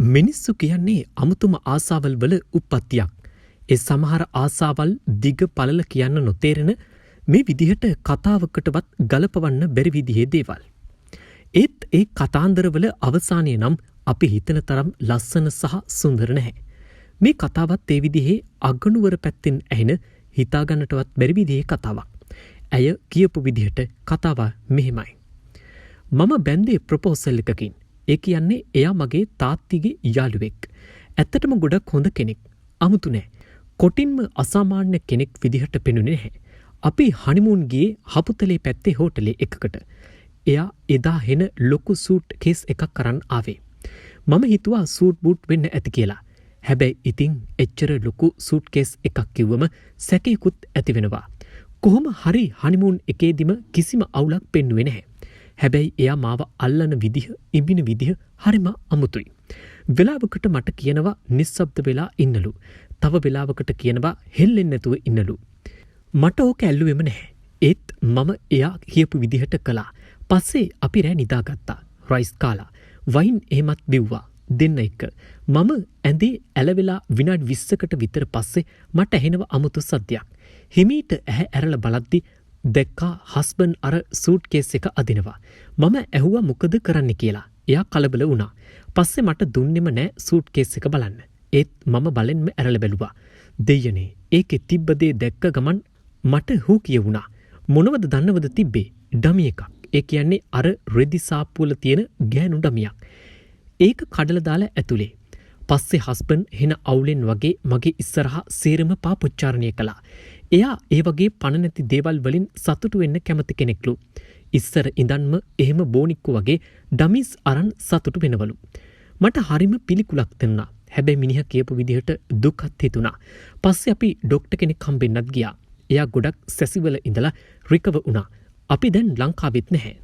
මිනිස්සු කියන්නේ අමුතුම ආසාවල් වල උප්පත්තියක්. ඒ සමහර ආසාවල් දිග පළල කියන්න නොතේරෙන මේ විදිහට කතාවකටවත් ගලපවන්න බැරි විදිහේ දේවල්. ඒත් ඒ කතාන්දරවල අවසානය නම් අපි හිතන තරම් ලස්සන සහ සුන්දර නැහැ. මේ කතාවත් ඒ විදිහේ අගනුවර පැත්තෙන් ඇහෙන හිතාගන්නටවත් බැරි විදිහේ කතාවක්. ඇය කියපු විදිහට කතාව මෙහෙමයි. මම බැන්දේ ප්‍රොපෝසල් එකකින්. ඒ කියන්නේ එයා මගේ තාත්තිගේ යාළුවෙක්. ඇත්තටම ගොඩක් හොඳ කෙනෙක්. අමුතු නෑ. කොටින්ම අසාමාන්‍ය කෙනෙක් විදිහට පෙනුනේ නැහැ. අපි හනිමූන් ගියේ හපුතලේ පැත්තේ හෝටලේ එකකට. එයා එදා හෙන ලොකු සූට් කේස් එකක් අරන් ආවේ. මම හිතුවා සූට් බූට් වෙන්න ඇති කියලා. හැබැයි ඉතින් එච්චර ලොකු සූට් කේස් එකක් කිව්වම සැකයකුත් ඇති වෙනවා. කොහොම හරි හනිමූන් එකේදිම කිසිම අවුලක් පෙන්නුවේ නැහැ. හැබැයි එයා මාව අල්ලන විදිහ, ඉඹින විදිහ හරිම අමුතුයි. වෙලාවකට මට කියනවා නිස්සබ්ද වෙලා ඉන්නලු. තව වෙලාවකට කියනවා හෙල්ලෙන්නේ නැතුව ඉන්නලු. මට ඕක ඇල්ලුවෙම නැහැ. ඒත් මම එයා කියපු විදිහට කළා. පස්සේ අපි රෑ නිදාගත්තා. රයිස් කාලා. වයින් එහෙමත් බිව්වා. දෙන්න එක. මම ඇඳේ ඇලවෙලා විනාඩි 20කට විතර පස්සේ මට ඇහෙනව අමුතු සද්දයක්. හිමීට ඇහැ ඇරලා බලද්දි දැක්කා හස්බන්ඩ් අර සූට් කේස් එක අදිනවා. මම ඇහුවා මොකද කරන්න කියලා. එයා කලබල වුණා. පස්සේ මට දුන්නෙම නෑ සූට් කේස් එක බලන්න. ඒත් මම බලෙන්ම ඇරලා බැලුවා. දෙයනේ ඒකේ තිබ්බ දේ දැක්ක ගමන් මට හූ කියුණා. මොනවද දන්නවද තිබ්බේ? ඩමි එකක්. ඒ කියන්නේ අර රෙදි සාප්පුවල තියෙන ගෑනු ඩමියක්. ඒක කඩලා දාලා ඇතුලේ. පස්සේ හස්බන්ඩ් හෙන අවුලෙන් වගේ මගේ ඉස්සරහා සේරම පාපොච්චාරණය කළා. එයා ඒ වගේ පණ නැති දේවල් වලින් සතුටු වෙන්න කැමති කෙනෙක්ලු. ඉස්සර ඉඳන්ම එහෙම බෝනික්කු වගේ ඩමිස් අරන් සතුටු වෙනවලු. මට හරිම පිළිකුලක් දෙන්නා. හැබැයි මිනිහා කියපු විදිහට දුකත් හිතුණා. පස්සේ අපි ඩොක්ටර් කෙනෙක් හම්බෙන්නත් ගියා. එයා ගොඩක් සැසිවල ඉඳලා රිකවර් වුණා. අපි දැන් ලංකාවෙත් නැහැ.